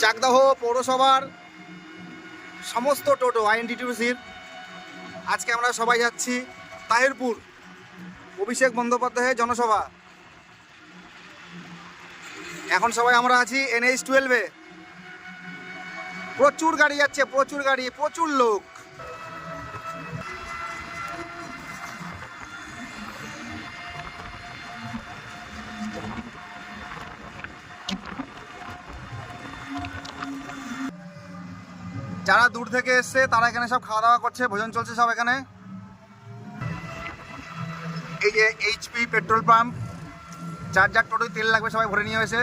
চাকদাহ পৌরসভার সমস্ত টোটো আইএনটিটিউসির আজকে আমরা সবাই যাচ্ছি তাহিরপুর অভিষেক বন্দ্যোপাধ্যায়ের জনসভা। এখন সবাই আমরা আছি NH-12-এ। প্রচুর গাড়ি যাচ্ছে, প্রচুর গাড়ি, প্রচুর লোক। যারা দূর থেকে এসছে তারা এখানে সব খাওয়া দাওয়া করছে, ভোজন চলছে সব এখানে। এই যে HP পেট্রোল পাম্প, যার যার টোটোয় তেল লাগবে সবাই ভরে নিয়ে এসে